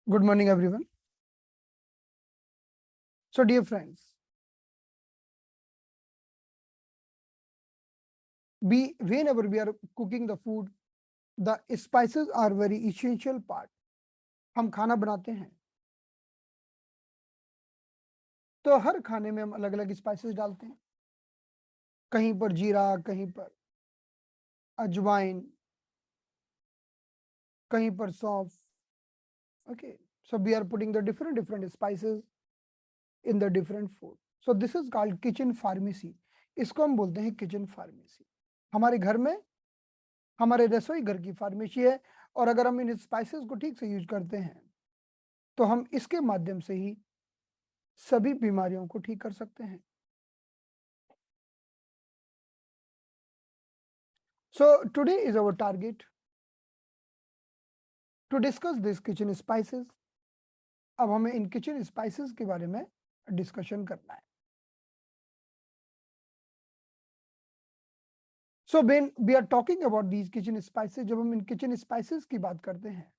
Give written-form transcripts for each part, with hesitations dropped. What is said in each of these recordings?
Good morning, everyone. So, dear friends, whenever we are cooking the food, the spices are very essential part. हम खाना बनाते हैं तो हर खाने में हम अलग अलग स्पाइसेस डालते हैं. कहीं पर जीरा, कहीं पर अजवाइन, कहीं पर सौंफ. Okay, so we are putting the different spices in the different food. So this is called kitchen pharmacy. इसको हम बोलते हैं किचन फार्मेसी. हमारे घर में हमारे रसोई घर की फार्मेसी है, और अगर हम इन स्पाइसेस को ठीक से यूज करते हैं तो हम इसके माध्यम से ही सभी बीमारियों को ठीक कर सकते हैं. So today is our target to discuss this kitchen spices. अब हमें इन किचन स्पाइसेस के बारे में डिस्कशन करना है. So when we are talking about these kitchen spices, जब हम इन किचन स्पाइसेस की बात करते हैं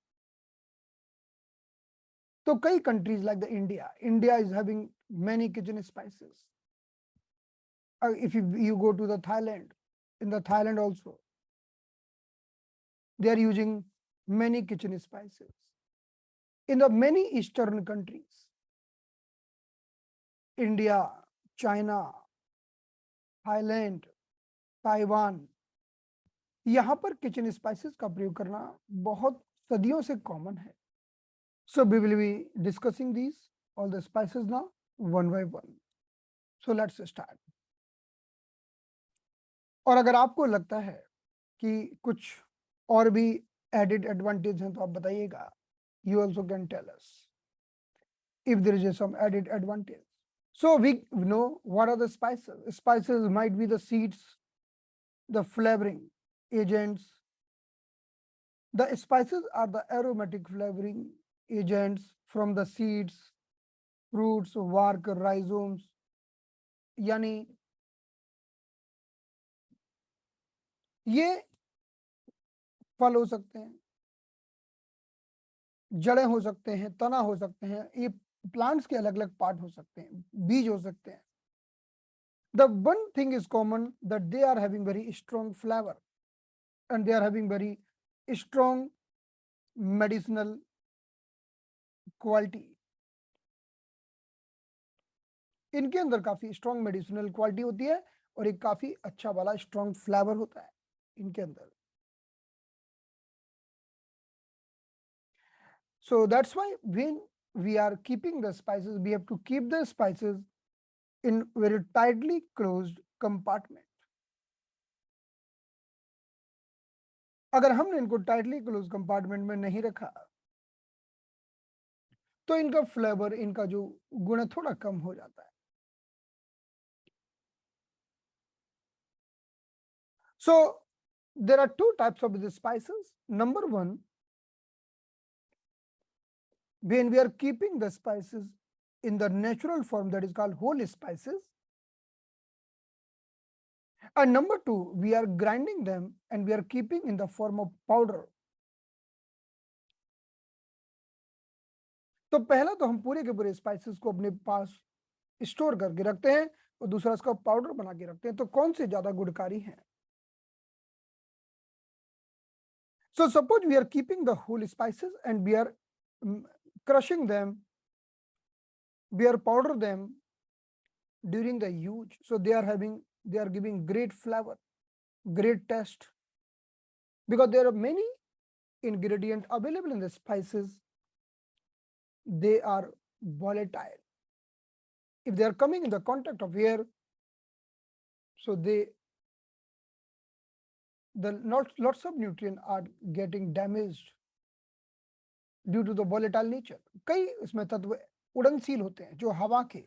तो कई countries like the India is having many kitchen spices. If you go to the Thailand, in the Thailand also they are using many kitchen spices. In the many eastern countries, India, China, Thailand, Taiwan, यहाँ पर kitchen spices का प्रयोग करना बहुत सदियों से common है. So we will be discussing these all the spices now one by one. So let's start. और अगर आपको लगता है कि कुछ और भी एडेड एडवांटेज हैं तो आप बताइएगा. You also can tell us if there is some added advantage. So we know what are the spices. Spices might be the seeds, the flavoring agents. The spices are the aromatic flavoring agents from the seeds, fruits, bark, rhizomes. यानी ये फल हो सकते हैं, जड़ें हो सकते हैं, तना हो सकते हैं, ये प्लांट्स के अलग अलग पार्ट हो सकते हैं, बीज हो सकते हैं. The one thing is common that they are having very strong flavor and they are having very strong medicinal quality. इनके अंदर काफी स्ट्रॉन्ग मेडिसिनल क्वालिटी होती है और एक काफी अच्छा वाला स्ट्रॉन्ग फ्लेवर होता है इनके अंदर. So that's why when we are keeping the spices, we have to keep the spices in very tightly closed compartment. अगर हमने इनको टाइटली क्लोज कंपार्टमेंट में नहीं रखा तो इनका फ्लेवर, इनका जो गुण है थोड़ा कम हो जाता है. So there are two types of the spices. Number one, when we are keeping the spices in the natural form, that is called whole spices. And number two, we are grinding them and we are keeping in the form of powder. तो पहला तो हम पूरे के पूरे spices को अपने पास store करके रखते हैं और दूसरा इसका पाउडर बना के रखते हैं. तो कौन से ज्यादा गुणकारी हैं? So suppose we are keeping the whole spices and we are crushing them, we are powder them during the use. So they are giving great flavor, great taste, because there are many ingredients available in the spices. They are volatile. If they are coming in the contact of air, so lots of nutrients are getting damaged due to the volatile nature. कई इसमें तत्व उड़नशील होते हैं जो हवा के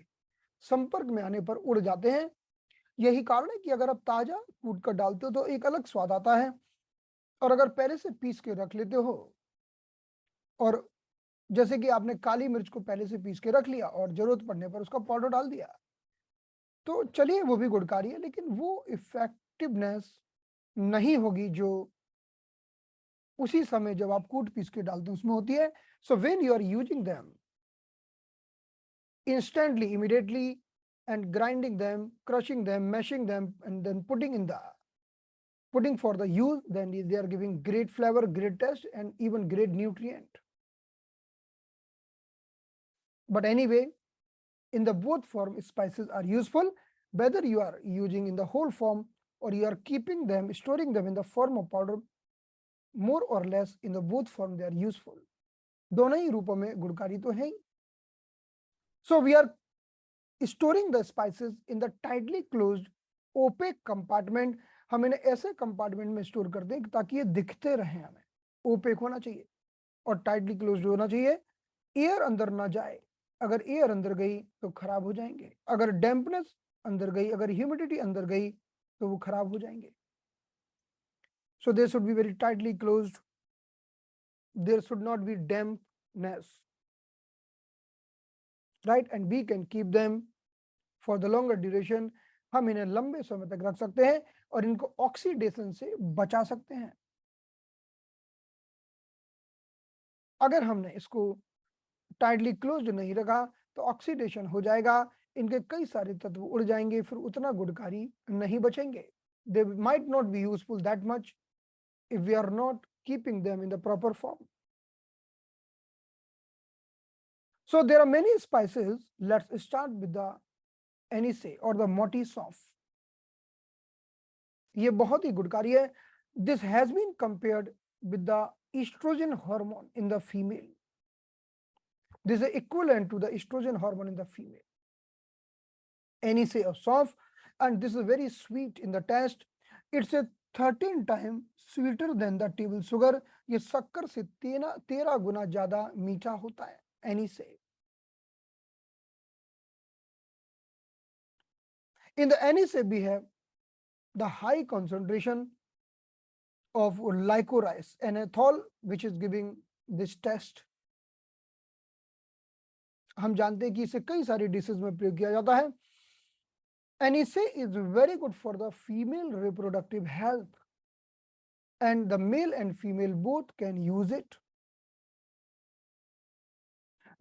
संपर्क में आने पर उड़ जाते हैं. यही कारण है कि अगर आप ताजा कूट कर डालते हो तो एक अलग स्वाद आता है, और अगर पहले से पीस के रख लेते हो, और जैसे कि आपने काली मिर्च को पहले से पीस के रख लिया और जरूरत पड़ने पर उसका पाउडर डाल दिया, तो चलिए वो भी गुणकारी है, लेकिन वो इफेक्टिवनेस नहीं होगी जो उसी समय जब आप कूट पीस के डालते हैं उसमें होती है. So when you are using them instantly, immediately, and grinding them, crushing them, mashing them, and then putting for the use, then they are giving great flavor, great taste, and even great nutrient. But anyway, in the both form, spices are useful, whether you are using in the whole form or you are keeping them, storing them in the form of powder, more or less in the both form they are useful. दोनों ही रूपों में गुणकारी तो है ही. So we are storing the spices in the tightly closed opaque compartment. हम इन्हें ऐसे compartment में स्टोर करते हैं ताकि ये दिखते रहे. हमें ओपेक होना चाहिए और टाइटली क्लोज्ड होना चाहिए. एयर अंदर ना जाए. अगर एयर अंदर गई तो खराब हो जाएंगे. अगर डैम्पनेस अंदर गई, अगर ह्यूमिडिटी अंदर गई तो वो खराब हो जाएंगे. So they should be very tightly closed. There should not be dampness, right? And we can keep them for the longer duration. हम इन्हें लंबे समय तक रख सकते हैं और इनको ऑक्सीडेशन से बचा सकते हैं. अगर हमने इसको टाइटली क्लोज्ड नहीं रखा तो ऑक्सीडेशन हो जाएगा, इनके कई सारे तत्व उड़ जाएंगे, फिर उतना गुणकारी नहीं बचेंगे. They might not be useful that much if we are not keeping them in the proper form. So there are many spices. Let's start with the anise or the moti sauce. ये बहुत ही गुणकारी है. This has been compared with the estrogen hormone in the female. This is equivalent to the estrogen hormone in the female. Anise of sauce, and this is very sweet in the taste. It's a 13 times sweeter than the table sugar. ये शक्कर से 13 गुना ज्यादा मीठा होता है anise. In the anise we have the high concentration of licorice and ethyl, which is giving this taste. हम जानते हैं कि इसे कई सारी डिशेस में प्रयोग किया जाता है. Anise is very good for the female reproductive health, and the male and female both can use it.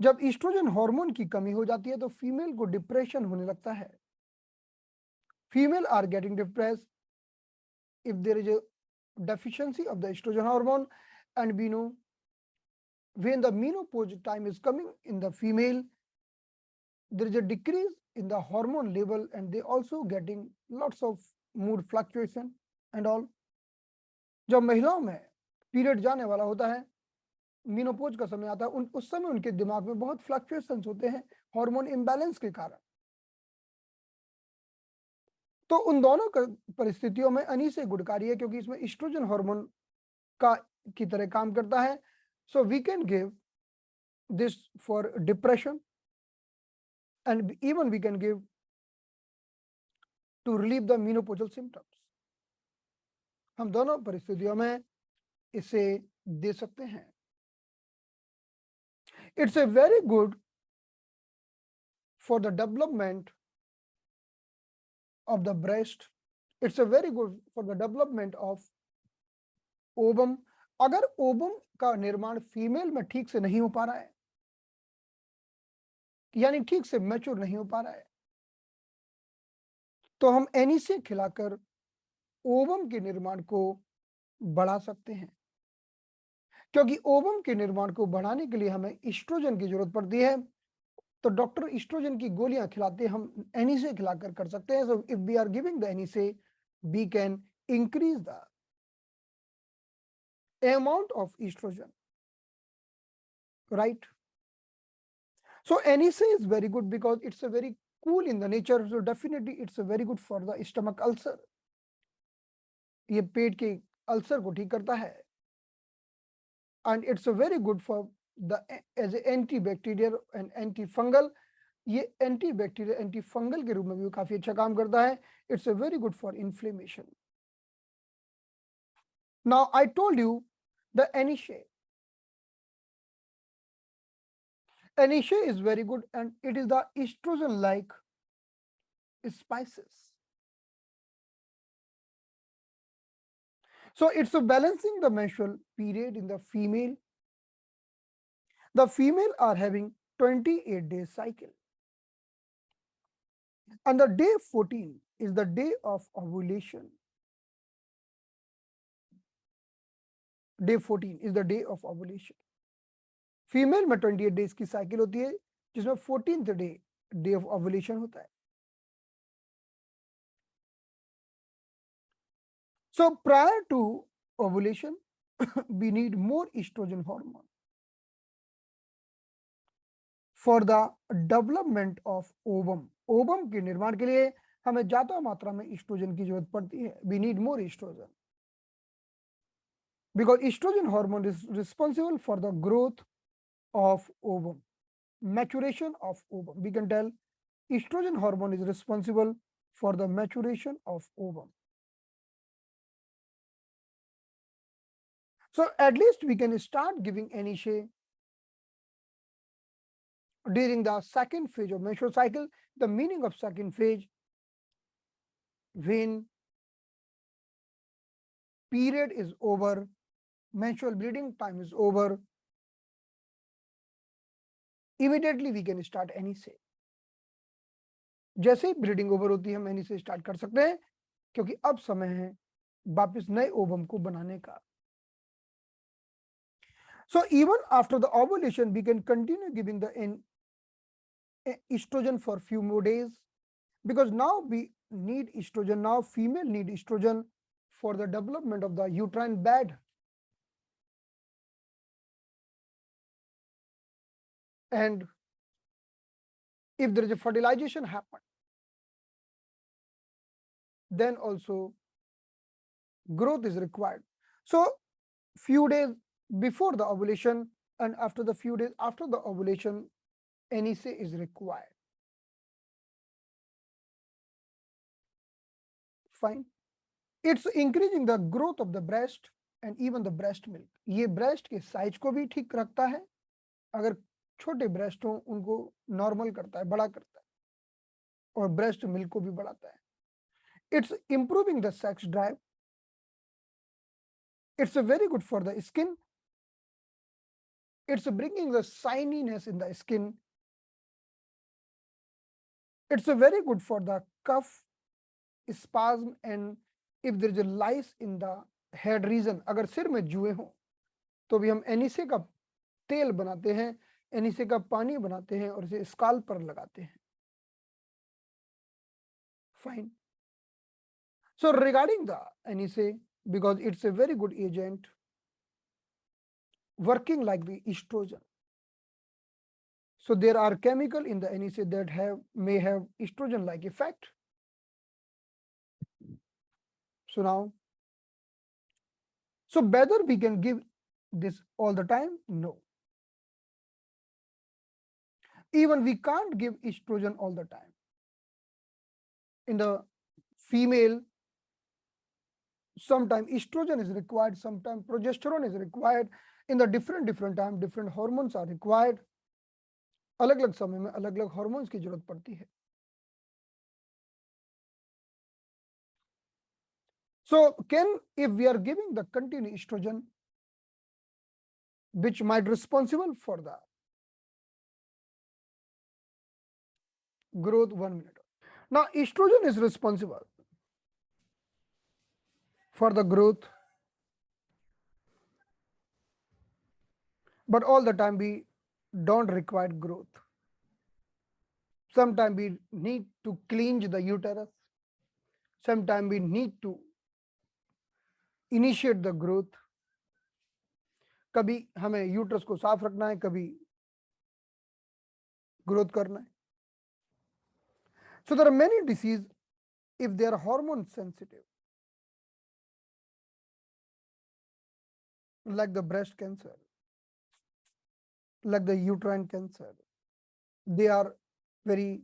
जब इस्ट्रोजन हार्मोन की कमी हो जाती है तो फीमेल को डिप्रेशन होने लगता है. Female are getting depressed if there is a deficiency of the estrogen hormone, and we know when the menopause time is coming in the female, there is a decrease in the hormone level, and they also getting lots of mood fluctuation and all. जब महिलाओं में period जाने वाला होता है, menopause का समय आता है, उस समय उनके दिमाग में बहुत फ्लक्चुएशंस होते हैं हार्मोन इम्बैलेंस के कारण. तो उन दोनों परिस्थितियों में अनीस गुणकारी है क्योंकि इसमें एस्ट्रोजन हार्मोन का की तरह काम करता है. So we can give this for depression and even we can give to relieve the menopausal symptoms. हम दोनों परिस्थितियों में इसे दे सकते हैं. It's a very good for the development of the breast. It's a very good for the development of ovum. अगर ovum का निर्माण फीमेल में ठीक से नहीं हो पा रहा है, यानी ठीक से मैच्योर नहीं हो पा रहा है, तो हम एनीसे खिलाकर ओवम के निर्माण को बढ़ा सकते हैं. क्योंकि ओवम के निर्माण को बढ़ाने के लिए हमें एस्ट्रोजन की जरूरत पड़ती है, तो डॉक्टर एस्ट्रोजन की गोलियां खिलाते हैं, हम एनीसे खिलाकर कर सकते हैं. So if we are giving the aniseed, we can increase the amount of estrogen, right? So anise is very good because it's a very cool in the nature, so definitely it's a very good for the stomach ulcer. ये पेट के ulcer को ठीक करता है, and it's a very good for the as a antibacterial and antifungal. ये antibacterial antifungal के रूप में भी काफी अच्छा काम करता है. It's a very good for inflammation. Now I told you the anise. Anise is very good and it is the estrogen like spices. So it's a balancing the menstrual period in the female. The female are having 28 days cycle. And the day 14 is the day of ovulation. Day 14 is the day of ovulation. Female में 28 days की cycle होती है जिसमें 14th day of ovulation होता है. So prior to ovulation, we need more estrogen hormone for the development of ovum. Ovum के निर्माण के लिए हमें ज्यादा मात्रा में estrogen की जरूरत पड़ती है. We need more estrogen because estrogen hormone is responsible for the growth of ovum, maturation of ovum. We can tell estrogen hormone is responsible for the maturation of ovum. So at least we can start giving NSA during the second phase of menstrual cycle. The meaning of second phase, when period is over, menstrual bleeding time is over, immediately we can start NSA. जैसे ही bleeding over होती है हम NSA start कर सकते हैं क्योंकि अब समय है वापस नए ओवम को बनाने का. So even after the ovulation we can continue giving the estrogen for few more days because now we need estrogen. Now female need estrogen for the development of the uterine bed. And if there is a fertilization happen, then also growth is required. So few days before the ovulation and after the few days after the ovulation, NSA is required. Fine. It's increasing the growth of the breast and even the breast milk. ये breast के size को भी ठीक रखता है. अगर छोटे breast हो उनको normal करता है, बड़ा करता है और breast milk को भी बढ़ाता है. It's improving the sex drive. It's very good for the skin. It's bringing the shininess in the skin. It's very good for the cough, spasm, and if there is a lice in the head region. अगर सिर में जुए हो तो भी हम NSA का तेल बनाते हैं, NSA का पानी बनाते हैं और इसे स्काल्प पर लगाते हैं. Fine. So regarding the NSA, because it's a very good agent working like the estrogen. So there are chemical in the NSA that may have estrogen like effect. So now, so whether we can give this all the time? No. Even we can't give estrogen all the time. In the female, sometimes estrogen is required, sometimes progesterone is required. In the different time, different hormones are required. अलग अलग समय में अलग अलग hormones की जरूरत पड़ती है. So if we are giving the continuous estrogen, which might responsible for the growth, 1 minute. Now estrogen is responsible for the growth, but all the time we don't require growth. Sometimes we need to cleanse the uterus. Sometimes we need to initiate the growth. कभी हमें uterus को साफ रखना है, कभी growth करना है. So there are many diseases if they are hormone sensitive, like the breast cancer, like the uterine cancer. They are very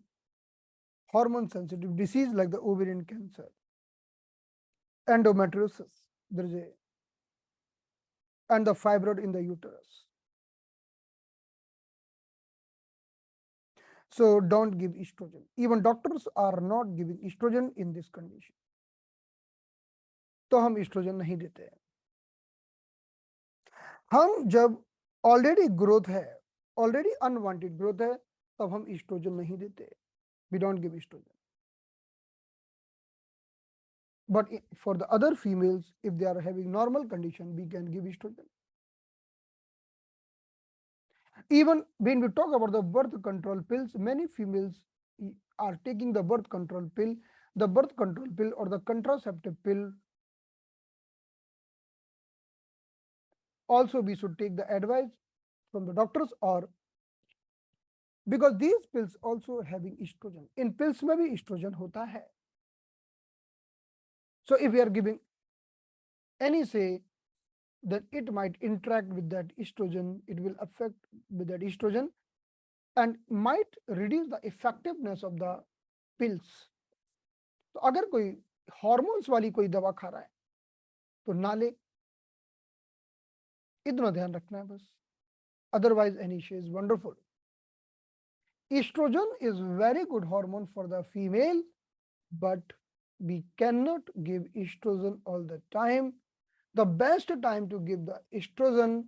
hormone sensitive disease, like the ovarian cancer, endometriosis, there is a, and the fibroid in the uterus. So don't give estrogen. Even doctors are not giving estrogen in this condition. तो हम estrogen नहीं देते हैं. हम जब already growth है, already unwanted growth है, तब हम एस्ट्रोजन नहीं देते, we don't give estrogen. But for the other females, if they are having normal condition, we can give estrogen. Even when we talk about the birth control pills, many females are taking the birth control pill. The birth control pill or the contraceptive pill, also we should take the advice from the doctors, or because these pills also having estrogen. In pills में भी estrogen होता है. So if we are giving any say, then it might interact with that estrogen, it will affect with that estrogen and might reduce the effectiveness of the pills. तो अगर कोई hormones वाली कोई दवा खा रहा है तो ना ले, इतना ध्यान रखना है बस. Otherwise, Anisha is wonderful. Estrogen is very good hormone for the female, but we cannot give estrogen all the time. The best time to give the estrogen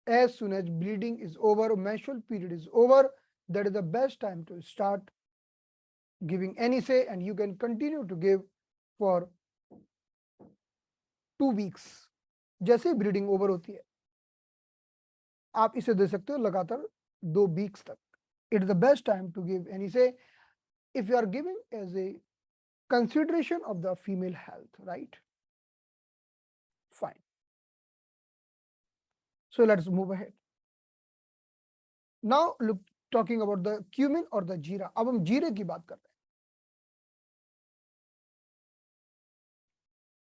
as soon as bleeding is over, menstrual period is over. That is the best time to start giving NSA, and you can continue to give for 2 weeks. जैसे bleeding over होती है आप इसे दे सकते हो लगातार 2 weeks तक. It is the best time to give NSA if you are giving as a consideration of the female health, right? Fine. So let's move ahead. Now look, talking about the cumin or the जीरा. अब हम जीरे की बात कर रहे हैं.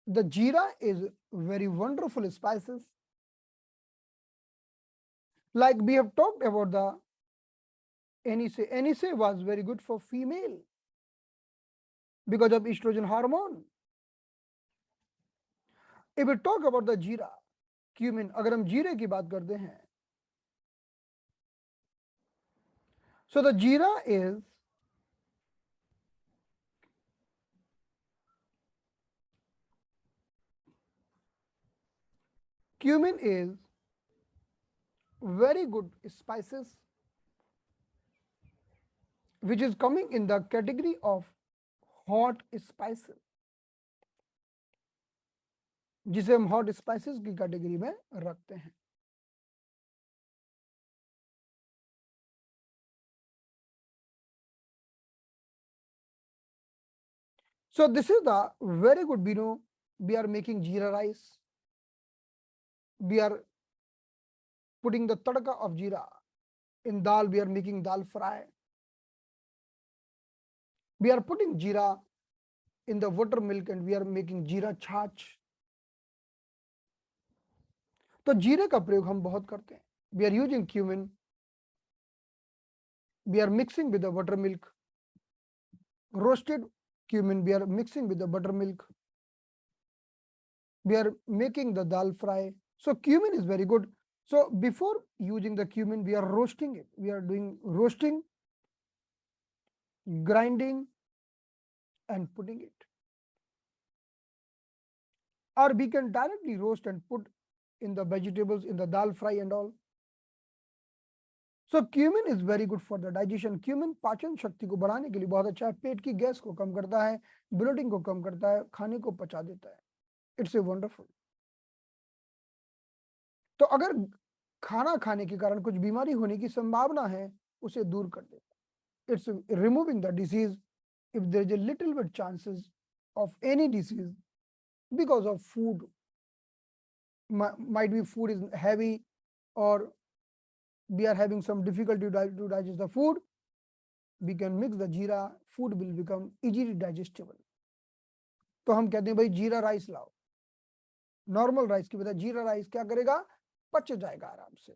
The jeera is very wonderful spices. Like we have talked about the NSA. NSA was very good for female because of estrogen hormone. If we talk about the jeera, cumin, अगर हम जीरे की बात करते हैं, so the jeera is cumin is very good spices which is coming in the category of hot spices, जिसे हम hot spices की कैटेगरी में रखते हैं. So this is the very good, we are making jeera rice. We are putting the tadka of jeera in dal. We are making dal fry. We are putting jeera in the buttermilk and we are making jeera छाछ. तो जीरे का प्रयोग हम बहुत करते हैं. We are using cumin. We are mixing with the buttermilk. Roasted cumin we are mixing with the buttermilk. We are making the dal fry. So cumin is very good. So before using the cumin, we are roasting it. We are doing roasting, grinding, and putting it. Or we can directly roast and put in the vegetables, in the dal fry and all. So cumin is very good for the digestion. Cumin पाचन शक्ति को बढ़ाने के लिए बहुत अच्छा है. पेट की गैस को कम करता है, ब्लोटिंग को कम करता है, खाने को पचा देता है. It's a wonderful. तो अगर खाना खाने के कारण कुछ बीमारी होने की संभावना है, उसे दूर कर देता है. It's removing the disease if there is a little bit chances of any disease because of food. Might be food is heavy or we are having some difficulty to digest the food. We can mix the jeera, food will become easily digestible. तो हम कहते हैं भाई जीरा rice लाओ. Normal rice की बजाय जीरा राइस क्या करेगा, पच जाएगा आराम से.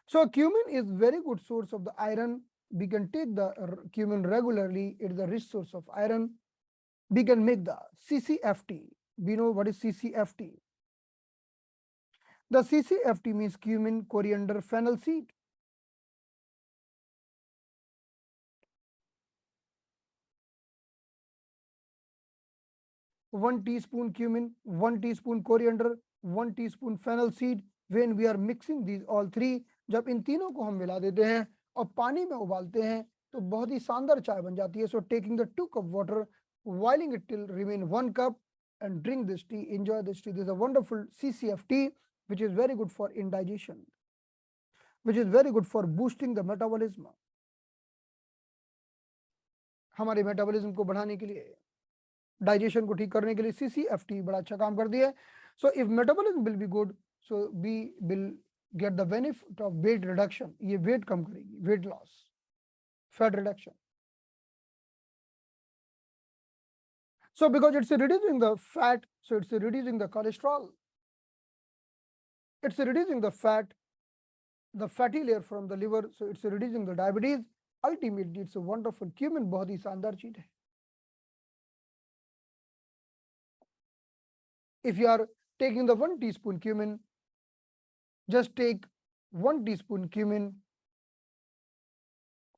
So cumin is very good source of the iron. We can take the cumin regularly. It is a rich source of iron. We can make the CCFT. We know what is CCFT. The CCFT means cumin, coriander, fennel seed. 1 teaspoon cumin, 1 teaspoon coriander, 1 teaspoon fennel seed. When we are mixing these all three, जब इन तीनों को हम मिला देते हैं और पानी में उबालते हैं तो बहुत ही शानदार चाय बन जाती है. So taking the 2 cup water, boiling it till remain 1 cup and drink this tea. Enjoy this tea. This is a wonderful CCF tea which is very good for indigestion, which is very good for boosting the metabolism. हमारे metabolism को बढ़ाने के लिए, digestion को ठीक करने के लिए CCFT बड़ा अच्छा काम करती है. So if metabolism will be good, so we will get the benefit of weight reduction. ये वेट कम करेगी, weight loss, fat reduction. So because it's reducing the fat, so it's reducing the cholesterol, it's reducing the fat, the fatty layer from the liver, so it's reducing the diabetes. Ultimately it's a wonderful. Cumin बहुत ही शानदार चीज है. If you are taking the 1 teaspoon cumin, just take 1 teaspoon cumin,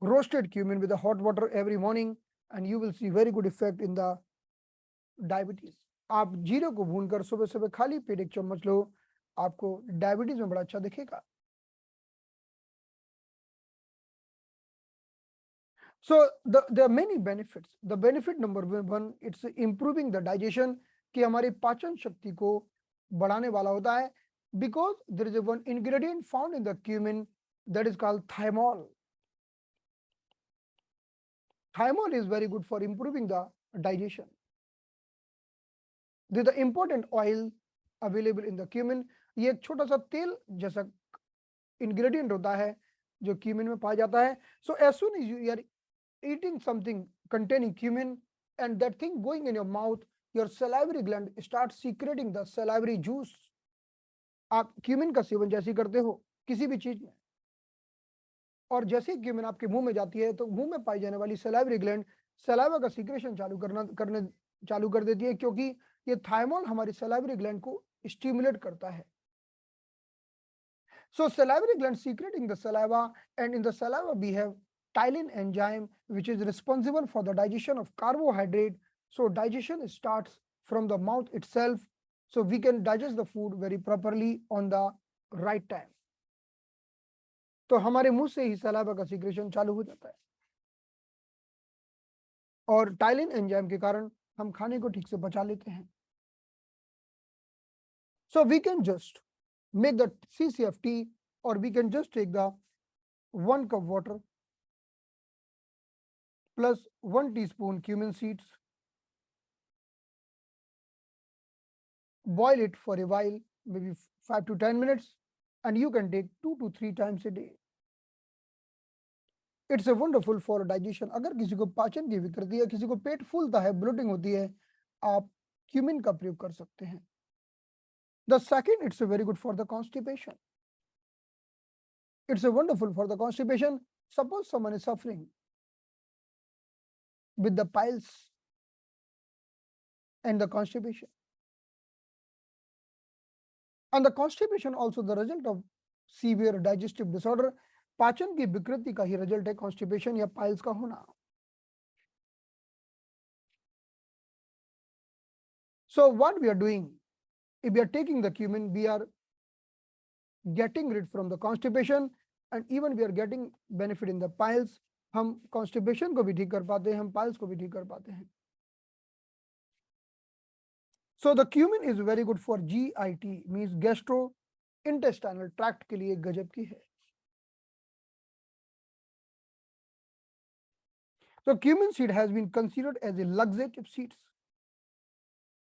roasted cumin with the hot water every morning, and you will see very good effect in the diabetes. आप जीरे को भूनकर सुबह सुबह खाली पेट 1 चम्मच लो, आपको डायबिटीज में बड़ा अच्छा दिखेगा. So there are many benefits. The benefit number 1, it's improving the digestion, कि हमारी पाचन शक्ति को बढ़ाने वाला होता है. Because there is a one ingredient found in the cumin that is called thymol. Thymol is very good for improving the digestion. There is the important oil available in the cumin. ये एक छोटा सा तेल जैसा ingredient होता है जो cumin में पाया जाता है. So as soon as you are eating something containing cumin and that thing going in your mouth, your salivary gland starts secreting the salivary juice. आप cumin का सेवन जैसे करते हो किसी भी चीज में, और जैसे ही cumin आपके मुंह में जाती है तो मुंह में पाई जाने वाली salivary gland सलाइवा का सीक्रेशन चालू कर देती है, क्योंकि ये थाइमोल हमारी salivary gland को स्टिमुलेट करता है. So salivary gland secreting the saliva, and in the saliva we have ptyalin enzyme which is responsible for the digestion of carbohydrate. So digestion starts from the mouth itself, so we can digest the food very properly on the right time. तो हमारे मुंह से ही saliva का secretion चालू हो जाता है और टाइलिन एंजाइम के कारण हम खाने को ठीक से पचा लेते हैं. So we can just make the CCF tea, or we can just take the 1 cup water plus 1 teaspoon cumin seeds, boil it for a while, maybe 5 to 10 minutes, and you can take 2 to 3 times a day. It's a wonderful for digestion. अगर किसी को पाचन की विकृति है, किसी को पेट फूलता है, ब्लोटिंग होती है, आप cumin का प्रयोग कर सकते हैं. The second, it's a very good for the constipation. It's a wonderful for the constipation. Suppose someone is suffering with the piles and the constipation. And the constipation also the result of severe digestive disorder. पाचन की विकृति का ही result है constipation या piles का होना. So what we are doing, if we are taking the cumin, we are getting rid from the constipation, and even we are getting benefit in the piles. हम constipation को भी ठीक कर पाते हैं, हम piles को भी ठीक कर पाते हैं. So the cumin is very good for GIT, means gastrointestinal tract के लिए गजब की है. So cumin seed has been considered as a laxative seeds.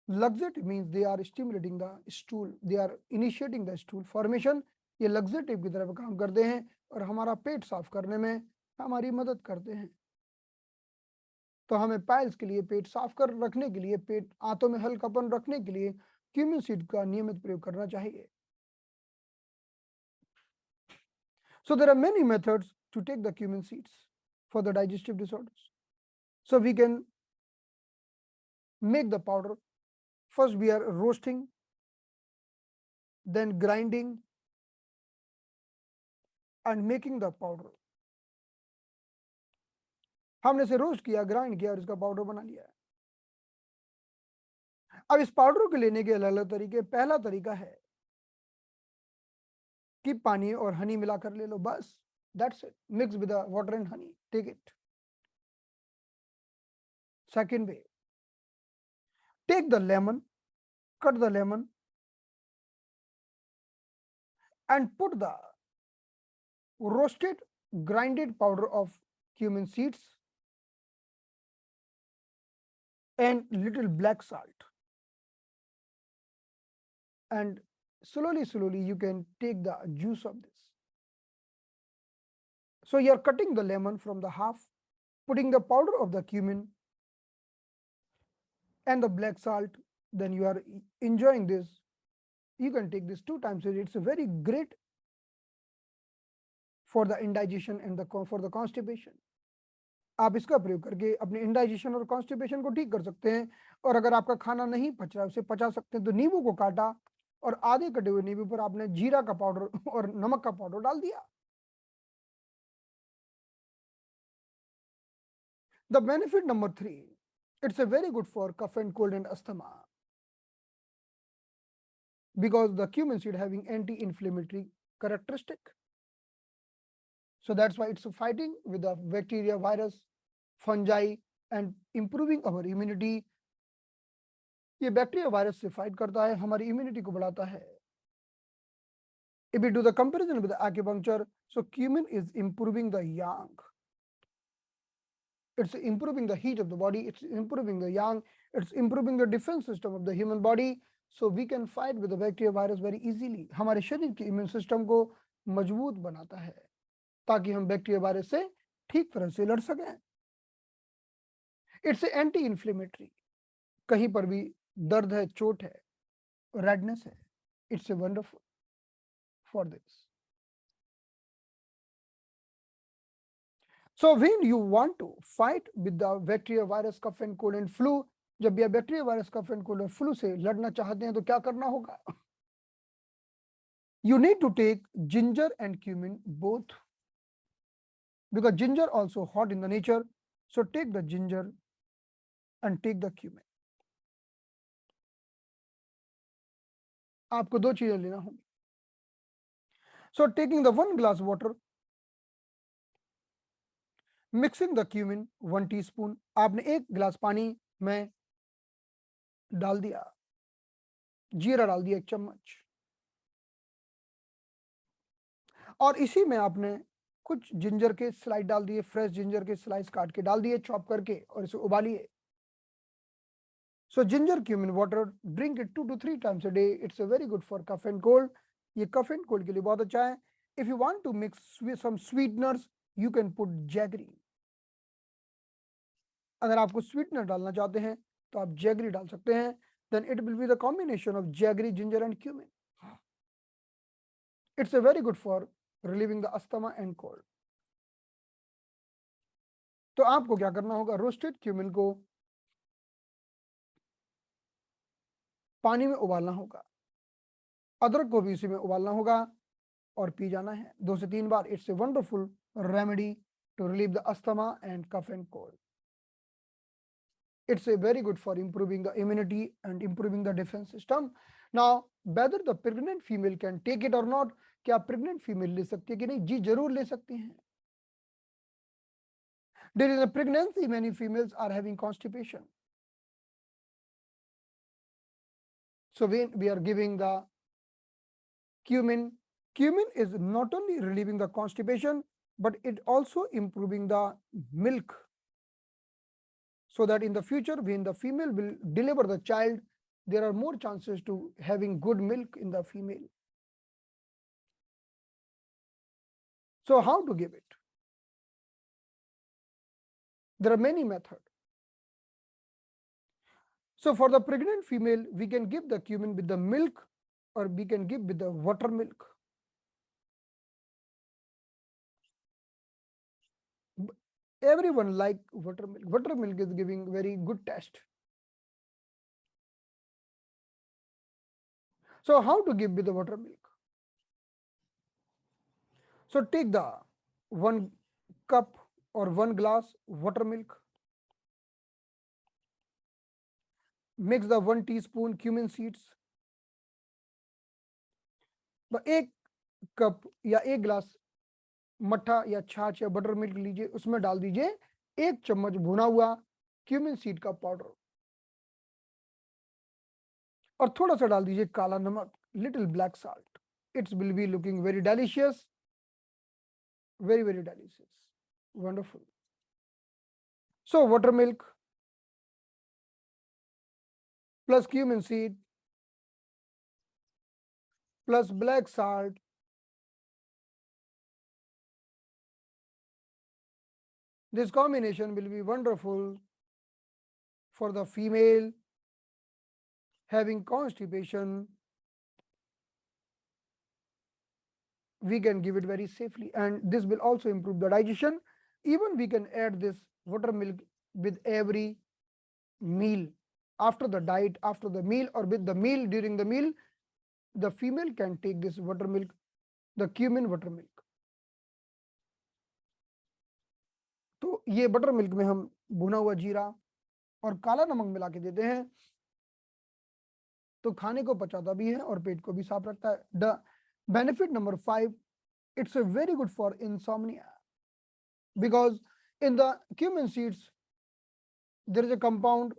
Laxative means they are stimulating the stool, they are initiating the stool formation. ये laxative की तरफ काम करते हैं और हमारा पेट साफ करने में हमारी मदद करते हैं. तो हमें पाइल्स के लिए, पेट साफ कर रखने के लिए, पेट आंतों में हल्कापन रखने के लिए क्यूमिन सीड का नियमित प्रयोग करना चाहिए. So there are many methods to take the cumin seeds for the digestive disorders. So we can make the powder. First we are roasting, then grinding and making the powder. हमने इसे roast किया, grind किया और इसका powder बना लिया. अब इस पाउडर को लेने के अलग अलग तरीके। पहला तरीका है कि पानी और हनी मिलाकर ले लो, बस, that's it, mix with water and honey, take it. Second way, take the lemon, cut the lemon and put the roasted grinded powder of cumin seeds and little black salt, and slowly you can take the juice of this. So you are cutting the lemon from the half, putting the powder of the cumin and the black salt, then you are enjoying this. You can take this 2 times a day. It's a very great for the indigestion and for the constipation. आप इसका प्रयोग करके अपने indigestion और constipation को ठीक कर सकते हैं। और अगर आपका खाना नहीं पच रहा है, उसे पचा सकते हैं। तो नींबू को काटा और आधे कटे हुए नींबू पर आपने जीरा का पाउडर और नमक का पाउडर डाल दिया। The benefit number 3, it's a very good for cough and cold and asthma because the cumin seed having anti-inflammatory characteristic. So that's why it's fighting with the bacteria, virus, fungi and improving our immunity. ये bacteria virus से fight करता है, हमारी immunity को बढ़ाता है। If we do the comparison with the acupuncture, so cumin is improving the yang. It's improving the heat of the body, it's improving the yang, it's improving the defense system of the human body, so we can fight with the bacteria virus very easily. हमारे शरीर के immune system को मजबूत बनाता है ताकि हम bacteria virus से ठीक तरह से लड़ सकें। इट्स एंटी इन्फ्लेमेटरी, कहीं पर भी दर्द है, चोट है, रेडनेस है, it's a wonderful for this. So when you want to fight with the bacteria, virus, cough and cold and flu, जब यह bacteria virus, cough and cold और फ्लू से लड़ना चाहते हैं तो क्या करना होगा? You need to take ginger and cumin both, because ginger also hot in the nature. So take the ginger and take the cumin. आपको 2 चीजें लेना होगी। So taking the 1 glass water, mixing the cumin 1 teaspoon, आपने 1 गिलास पानी में डाल दिया, जीरा डाल दिया 1 चम्मच, और इसी में आपने कुछ जिंजर के स्लाइस डाल दिए, फ्रेश जिंजर के स्लाइस काट के डाल दिए चॉप करके, और इसे उबालिए। So ginger cumin water, drink it 2 to 3 times a day. It's a very good for cough and cold. ये cough and cold के लिए बहुत अच्छा है। If you want to mix with some sweeteners, you can put jaggery. अगर आपको sweetener डालना चाहते हैं तो आप जैगरी डाल सकते हैं। Then it will be the combination of jaggery, ginger and cumin. It's a very good for relieving the asthma and cold. तो आपको क्या करना होगा? रोस्टेड क्यूमिन को पानी में उबालना होगा, अदरक को भी इसी में उबालना होगा और पी जाना है 2 से 3 बार। It's a wonderful remedy to relieve the asthma and cough and cold. It's a very good for improving the immunity and improving the defense system. Now, whether the pregnant female can take it or not, क्या pregnant female ले सकती है कि नहीं? जी जरूर ले सकती हैं। During the pregnancy, many females are having constipation. So when we are giving the cumin, cumin is not only relieving the constipation, but it also improving the milk, so that in the future when the female will deliver the child, there are more chances to having good milk in the female. So how to give it? There are many methods. So for the pregnant female, we can give the cumin with the milk, or we can give with the buttermilk. Everyone like buttermilk. Buttermilk is giving very good taste. So how to give with the buttermilk? So take the 1 cup or 1 glass buttermilk, mix the 1 teaspoon cumin seeds. तो एक cup या एक गिलास मट्ठा या छाछ या butter milk लीजिए, उसमें डाल दीजिए 1 चम्मच भुना हुआ क्यूमिन सीड का पाउडर और थोड़ा सा डाल दीजिए काला नमक, little black salt. It's will be looking very delicious, very very delicious, wonderful. So buttermilk plus cumin seed plus black salt this combination will be wonderful for the female having constipation. We can give it very safely and this will also improve the digestion. Even we can add this buttermilk with every meal, after the diet, after the meal, or with the meal, during the meal, the female can take this buttermilk, the cumin buttermilk. तो ये butter milk में हम भुना हुआ जीरा और काला नमक मिला के देते हैं, तो खाने को पचाता भी है और पेट को भी साफ रखता है. The benefit number 5, it's a very good for insomnia because in the cumin seeds there is a compound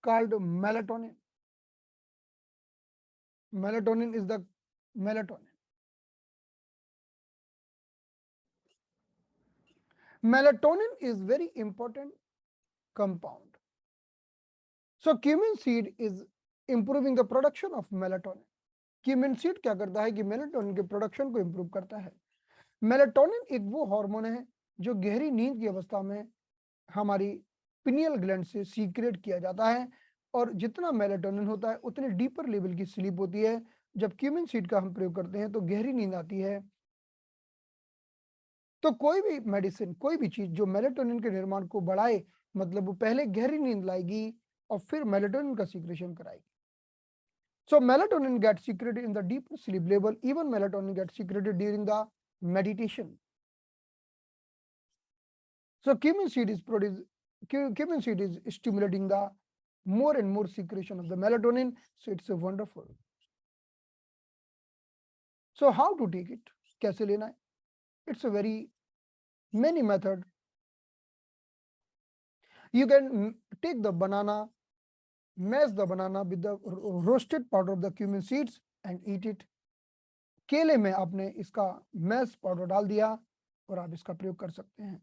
called melatonin. Melatonin is the melatonin. Melatonin is very important compound. So cumin seed is improving the production of melatonin. Cumin seed क्या करता है कि melatonin के production को improve करता है. Melatonin एक वो हार्मोन है जो गहरी नींद की अवस्था में हमारी पिनियल ग्लैंड से सीक्रेट किया जाता है और जितना मेलेटोनिन होता है उतनी डीपर लेवल की स्लीप होती है. जब क्यूमिन सीड का हम प्रयोग करते हैं तो गहरी नींद आती है. तो कोई भी मेडिसिन, कोई भी चीज जो मेलेटोनिन के निर्माण को बढ़ाए, मतलब वो पहले गहरी नींद लाएगी और फिर मेलेटोनिन का सीक्रेशन कराएगी. So melatonin gets secreted in the deeper sleep level. Even melatonin gets secreted during the meditation. So cumin seed is stimulating the more and more secretion of the melatonin. So it's a wonderful. So how to take it? कैसे लेना है? It's a very many method. You can take the banana, mash the banana with the roasted powder of the cumin seeds and eat it. केले में आपने इसका mash powder डाल दिया और आप इसका प्रयोग कर सकते हैं.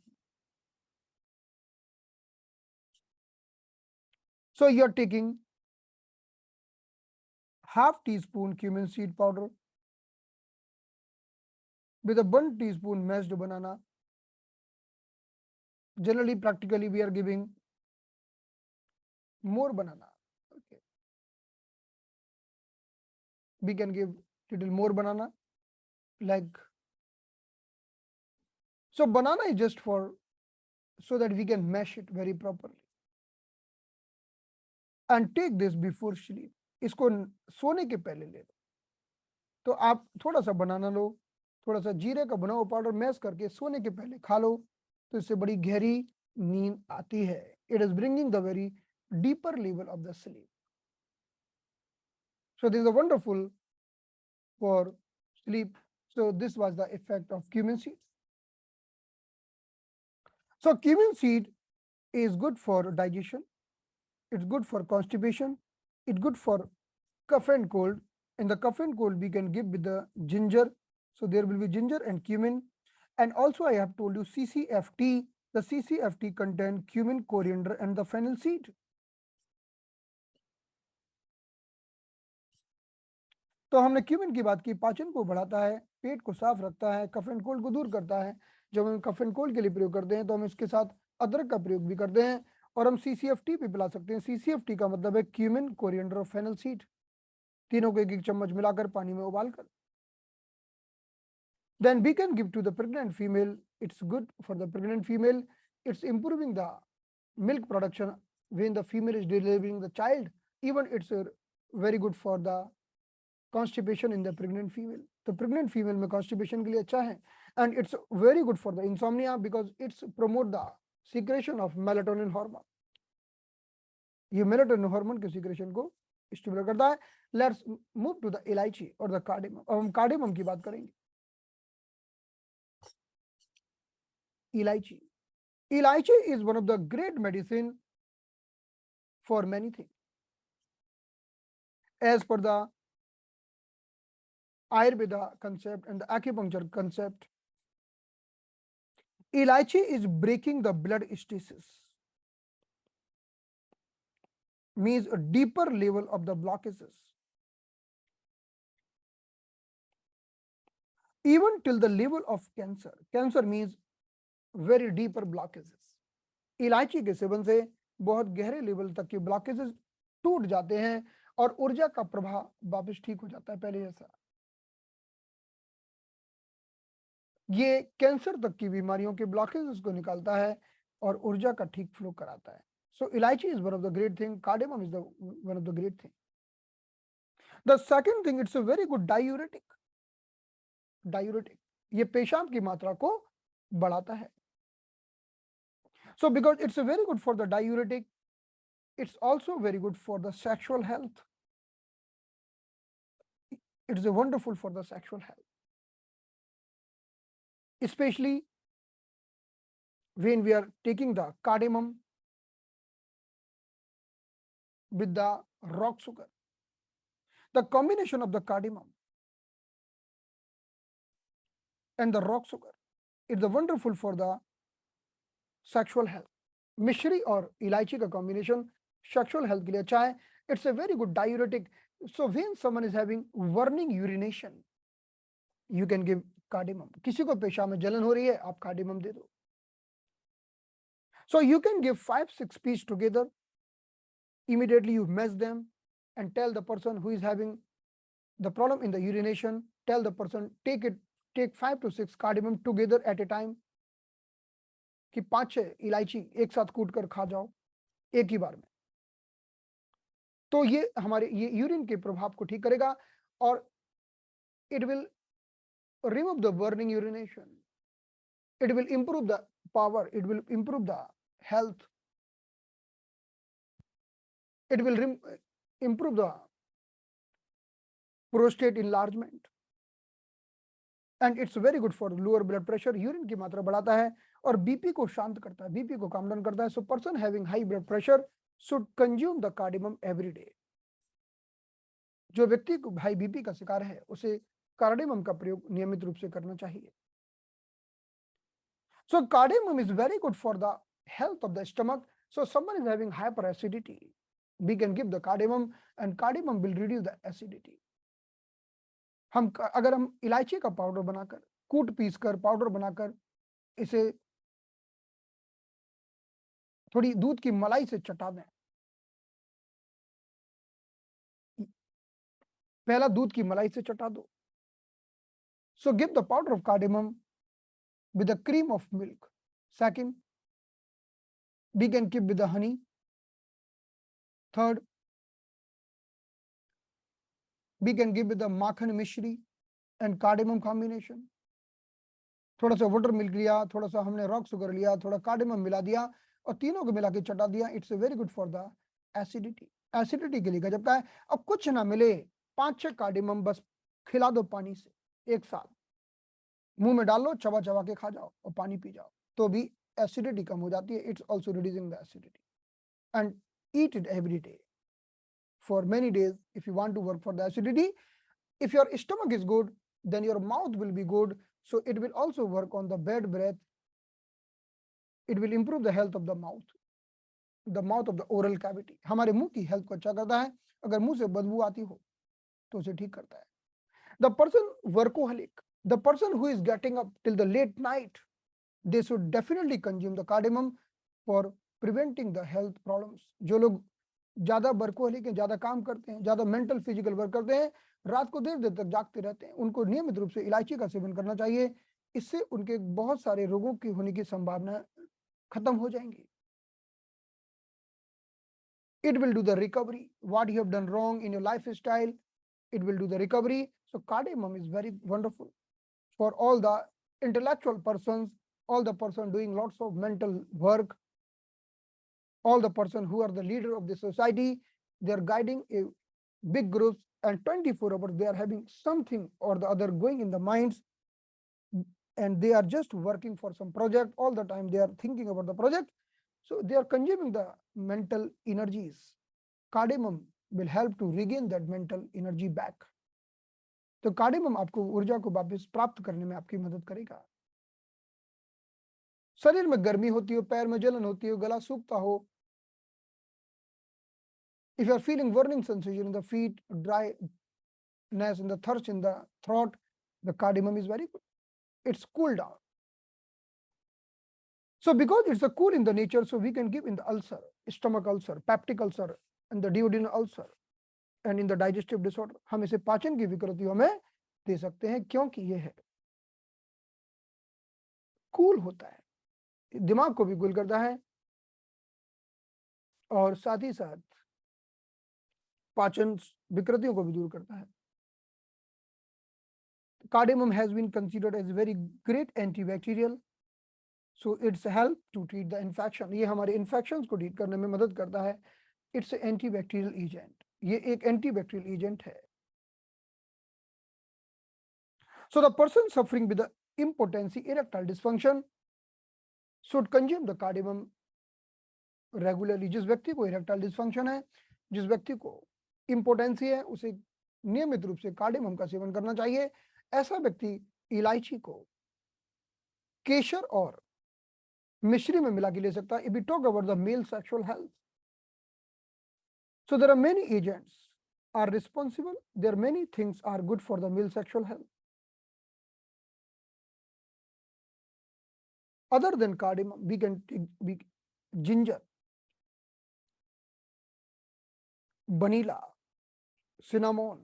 So you are taking half teaspoon cumin seed powder with a 1 teaspoon mashed banana. Generally, practically, we are giving more banana. Okay. We can give little more banana, like so. Banana is just for so that we can mash it very properly. And take this before sleep. इसको सोने के पहले ले लो. तो आप थोड़ा सा बनाना लो, थोड़ा सा जीरे का बना हुआ पाउडर मैश करके सोने के पहले खा लो, तो इससे बड़ी गहरी नींद आती है. It is bringing the very deeper level of the sleep. So this is a wonderful for sleep. So this was the effect of cumin seed. So cumin seed is good for digestion. It's good for constipation. It's good for cough and cold. In the cough and cold, we can give with the ginger. So there will be ginger and cumin. And also I have told you CCFT. The CCFT contain cumin, coriander and the fennel seed. तो हमने cumin की बात की, पाचन को बढ़ाता है, पेट को साफ रखता है, कफ एंड कोल्ड को दूर करता है. जब हम कफ एंड कोल्ड के लिए प्रयोग करते हैं तो हम इसके साथ अदरक का प्रयोग भी करते हैं और हम CCFT भी पिला सकते हैं. CCFT का मतलब है क्यूमिन, कोरिएंडर और फेनल सीड. तीनों को 1-1 चम्मच मिलाकर पानी में उबालकर. Then we can give to the pregnant female. It's good for the pregnant female. It's improving the milk production when the female is delivering the child. Even it's very good for the constipation in the pregnant female. The pregnant female में constipation के लिए अच्छा है. And it's very good for the insomnia because it's promote the secretion of melatonin hormone. ये melatonin hormone के secretion को stimulate करता है। लेट्स मूव टू द इलायची और द कार्डेमम। अब हम कार्डेमम की बात करेंगे। इलायची, इलायची is one of the great medicine for many things. As per the Ayurveda concept and the acupuncture concept, Elaichi is breaking the blood stasis, means a deeper level of the blockages, even till the level of cancer. Cancer means very deeper blockages. इलायची के seven से बहुत गहरे level तक के blockages टूट जाते हैं और ऊर्जा का प्रवाह वापस ठीक हो जाता है पहले जैसा। ये कैंसर तक की बीमारियों के ब्लॉकेजेस को निकालता है और ऊर्जा का ठीक फ्लो कराता है। सो इलायची is one of the great thing, cardamom is the one of the great thing. The second thing, it's a very good diuretic. Diuretic, ये पेशाब की मात्रा को बढ़ाता है। So because it's very good for the diuretic, it's also very good for the sexual health. It is wonderful for the sexual health, especially when we are taking the cardamom with the rock sugar. The combination of the cardamom and the rock sugar is wonderful for the sexual health. मिश्री और इलायची का combination sexual health के लिए अच्छा है। It's a very good diuretic. So when someone is having burning urination, you can give cardamom. किसी को पेशाब में जलन हो रही है, आप cardamom दे दो। So you can give 5-6 pieces together. Immediately you mesh them and tell the person who is having the problem in the urination, tell the person take 5 to 6 cardamom together at a time, कि 5-6 इलायची एक साथ कूट कर खा जाओ एक ही बार में। तो ये हमारे ये यूरिन के प्रभाव को ठीक करेगा और it will remove the burning urination. It will improve the power, it will improve the health, it will improve the prostate enlargement, and it's very good for lower blood pressure. Urine की मात्रा बढ़ाता है और BP को शांत करता है, BP को काम डाउन करता है। So person having high blood pressure should consume the cardamom every day. जो व्यक्ति को हाई बीपी का शिकार है उसे कार्डेमम का प्रयोग नियमित रूप से करना चाहिए। So cardamom is very good for the health of the stomach. So someone is having hyperacidity, we can give the cardamom and cardamom will reduce the acidity. अगर हम इलायची का पाउडर बनाकर कूट पीस कर पाउडर बनाकर इसे थोड़ी दूध की मलाई से चटा दें, पहला दूध की मलाई से चटा दो। So give the powder of cardamom with the cream of milk. Second, we can keep with the honey. Third, we can give with the makhan mishri and cardamom combination. थोड़ा सा वाटर मिल्क लिया, थोड़ा सा हमने rock sugar लिया, थोड़ा cardamom मिला दिया और तीनों को मिला के चटा दिया। It's very good for the acidity, acidity के लिए गजब का है। अब कुछ ना मिले 5-6 कार्डेमम बस खिला दो पानी से एक साथ, मुंह में डाल लो, चबा चबा के खा जाओ और पानी पी जाओ, तो भी एसिडिटी कम हो जाती है। It's also reducing the acidity and eat it every day for many days if you want to work for the acidity. If your stomach is good, then your mouth will be good, so it will also work on the bad breath. It will improve the health of the mouth of the oral cavity. हमारे मुंह की health को अच्छा करता है। अगर मुंह से बदबू आती हो तो उसे ठीक करता है। The person workaholic, the person who is getting up till the late night, they should definitely consume the cardamom for preventing the health problems. जो लोग ज्यादा वर्कोहलिक हैं, ज्यादा काम करते हैं, ज्यादा मेंटल फिजिकल वर्क करते हैं, रात को देर देर तक जागते रहते हैं, उनको नियमित रूप से इलायची का सेवन करना चाहिए। इससे उनके बहुत सारे रोगों की होने की संभावना खत्म हो जाएंगी। It will do the recovery. What you have done wrong in your lifestyle, it will do the recovery. So cardamom is very wonderful for all the intellectual persons, all the person doing lots of mental work. all the person who are the leader of the society, they are guiding a big groups, and 24 hours they are having something or the other going in the minds, and they are just working for some project all the time. They are thinking about the project, so they are consuming the mental energies. Cardamom will help to regain that mental energy back. तो cardamom आपको ऊर्जा को वापस प्राप्त करने में आपकी मदद करेगा। शरीर में गर्मी होती हो, पैर में जलन होती हो, गला सूखता हो, if you are feeling burning sensation in the feet, dryness in the thirst in the throat, the cardamom is very good. It's cool down. So because it's a cool in the nature, so we can give in the ulcer, stomach ulcer, peptic ulcer, and the duodenal ulcer, and in the digestive disorder. हम इसे पाचन की विकृतियों में दे सकते हैं, क्योंकि ये है कूल होता है, दिमाग को भी कूल करता है और साथ ही साथ पाचन विकृतियों को भी दूर करता है। Cardamom has been considered as very great antibacterial, so it's help to treat the infection. ये हमारे infections को treat करने में मदद करता है। It's an antibacterial agent. ये एक antibacterial agent है। So the person suffering with the impotency, erectile dysfunction should consume the cardamom regularly. जिस व्यक्ति को erectile dysfunction है, जिस व्यक्ति को impotency है, उसे नियमित रूप से कार्डेमम का सेवन करना चाहिए। ऐसा व्यक्ति इलायची को केशर और मिश्री में मिला के ले सकता है। If we talk about the male sexual health, so there are many agents are responsible. There are many things are good for the male sexual health. Other than cardamom, we can take ginger, vanilla, cinnamon,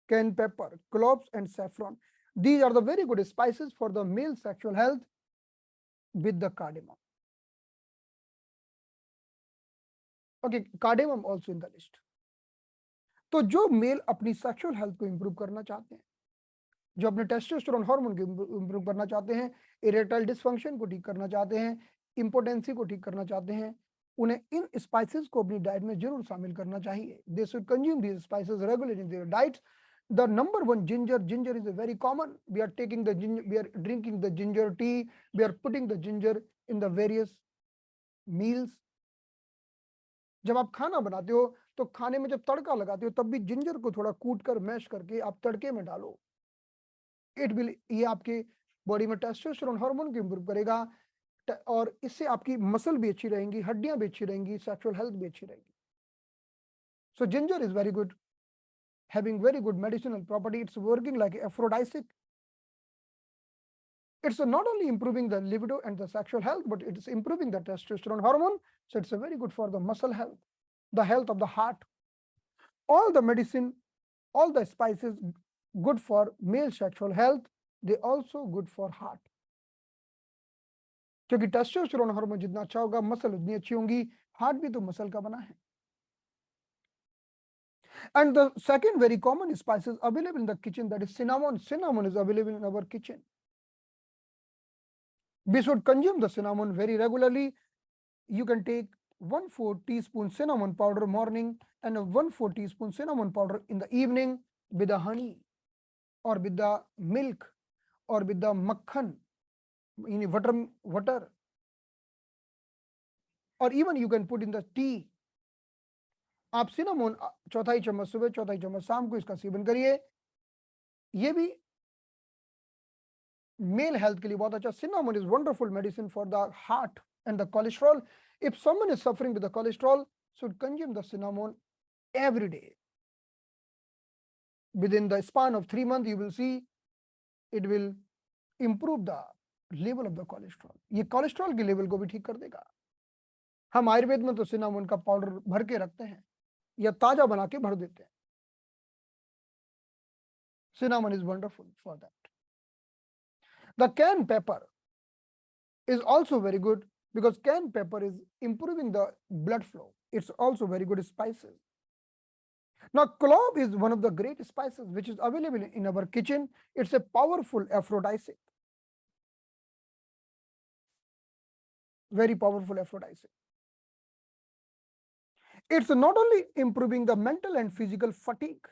cayenne pepper, cloves, and saffron. These are the very good spices for the male sexual health with the cardamom. Okay, cardamom also in the list. तो जो mail अपनी sexual health को improve करना चाहते हैं, जो अपने testosterone hormone को इंप्रूव करना चाहते हैं, इरेक्टाइल डिसफंक्शन को ठीक करना चाहते हैं, इंपोटेंसी को ठीक करना चाहते हैं, उन्हें इन स्पाइसेस को अपनी डाइट में जरूर शामिल करना चाहिए। They should consume these spices regularly in their diets. The number one, ginger. Ginger is a very common. We are taking the ginger, we are drinking the ginger tea, we are putting the ginger in the various meals. जब आप खाना बनाते हो तो खाने में जब तड़का लगाते हो तब भी जिंजर को थोड़ा कूट कर मैश करके आप तड़के में डालो। इट विल, ये आपके बॉडी में टेस्टोस्टेरोन हार्मोन को इंप्रूव करेगा और इससे आपकी मसल भी अच्छी रहेंगी, हड्डियां भी अच्छी रहेंगी, सेक्सुअल हेल्थ भी अच्छी रहेगी। सो ginger is very good, having very good medicinal property. It's working like aphrodisiac. It's not only improving the libido and the sexual health, but it's improving the testosterone hormone. So it's very good for the muscle health, the health of the heart. All the medicine, all the spices good for male sexual health, they also good for heart. क्योंकि testosterone hormone जितना अच्छा होगा, muscle उतनी अच्छी होंगी। Heart भी तो muscle का बना है। And the second very common spices available in the kitchen, that is cinnamon. Cinnamon is available in our kitchen. We should consume the cinnamon very regularly. You can take 1/4 teaspoon cinnamon powder morning and 1/4 teaspoon cinnamon powder in the evening with the honey or with the milk or with the makhan, in water, or even you can put in the tea. आप cinnamon 1/4 चम्मच सुबह, 1/4 चम्मच शाम को इसका seven करिए। ये भी मेल हेल्थ के लिए बहुत अच्छा। Cinnamon is wonderful medicine for the heart and the cholesterol. If someone is suffering with the cholesterol, should consume the cinnamon every day. Within the span of 3 months, you will see it will improve the level of the cholesterol. ये cholesterol के level को भी ठीक कर देगा। हम आयुर्वेद में तो सिनामोन का पाउडर भर के रखते हैं या ताजा बना के भर देते हैं। Cinnamon is wonderful for that. The cayenne pepper is also very good because cayenne pepper is improving the blood flow. It's also very good spices. Now, clove is one of the great spices which is available in our kitchen. It's a powerful aphrodisiac. Very powerful aphrodisiac. It's not only improving the mental and physical fatigue,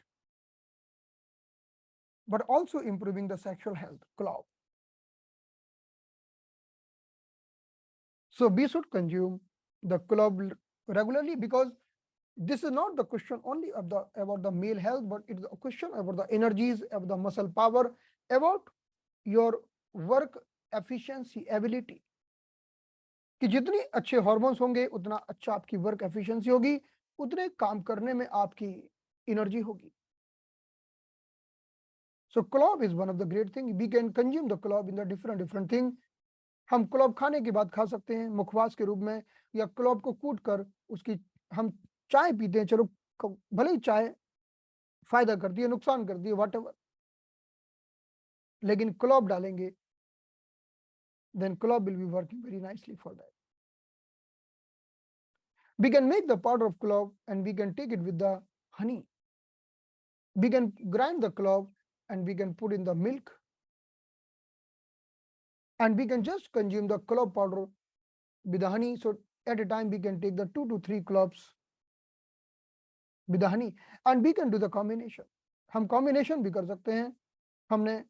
but also improving the sexual health. Clove. So we should consume the clove regularly, because this is not the question only of the about the male health, but it's a question about the energies, about the muscle power, about your work efficiency ability. कि जितने अच्छे hormones होंगे उतना अच्छा आपकी work efficiency होगी, उतने काम करने में आपकी एनर्जी होगी. So clove is one of the great thing. We can consume the clove in the different thing. हम क्लोव खाने के बाद खा सकते हैं मुखवास के रूप में, या क्लोव को कूट कर उसकी हम चाय पीते हैं. चलो भले ही चाय फायदा करती है, नुकसान करती है, व्हाटएवर, लेकिन क्लोव डालेंगे, then clove will be working very nicely for that. We can make the powder of clove and we can take it with the honey. We can grind the clove and we can put in the milk, and we can just consume the clove powder with the honey. So at a time we can take the 2 to 3 cloves with the honey, and we can do the combination. हम combination भी कर सकते हैं. हमने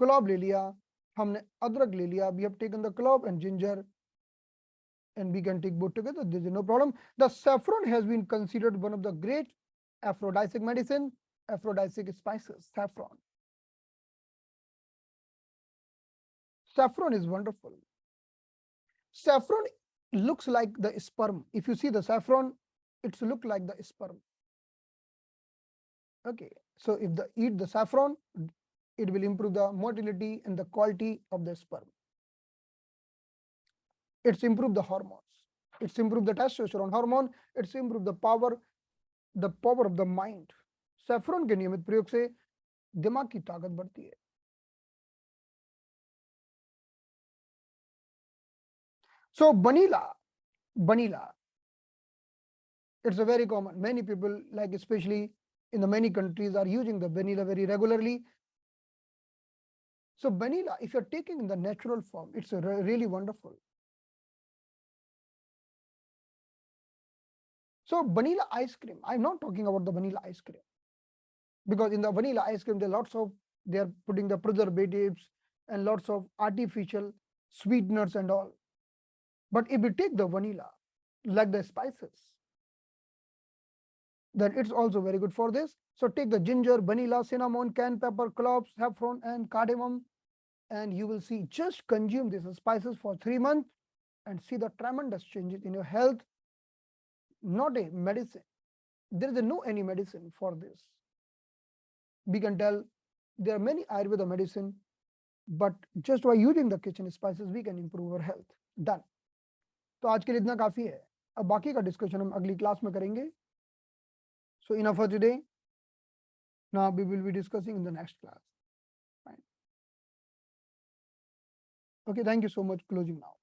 clove ले लिया, हमने अदरक ले लिया, we have taken the clove and ginger, and we can take both together. There is no problem. The saffron has been considered one of the great aphrodisiac medicine, aphrodisiac spices. Saffron is wonderful. Saffron looks like the sperm. If you see the saffron, it's look like the sperm. Okay, so if eat the saffron, it will improve the motility and the quality of the sperm. It's improve the hormones. It's improve the testosterone hormone. It's improve the power of the mind. Saffron के नियमित प्रयोग से दिमाग की ताकत बढ़ती है. So vanilla, it's a very common. Many people, like especially in the many countries, are using the vanilla very regularly. So vanilla, if you're taking in the natural form, it's really wonderful. So vanilla ice cream, I'm not talking about the vanilla ice cream, because in the vanilla ice cream, they are putting the preservatives and lots of artificial sweeteners and all. But if you take the vanilla, like the spices, then it's also very good for this. So take the ginger, vanilla, cinnamon, cayenne pepper, cloves, saffron, and cardamom, and you will see, just consume these spices for 3 months and see the tremendous changes in your health. Not a medicine. There is no any medicine for this. We can tell there are many Ayurveda medicine, but just by using the kitchen spices, we can improve our health. Done. तो आज के लिए इतना काफी है. अब बाकी का डिस्कशन हम अगली क्लास में करेंगे. So enough for today. Now we will be discussing in the next class. Fine. Okay, thank you so much. Closing now.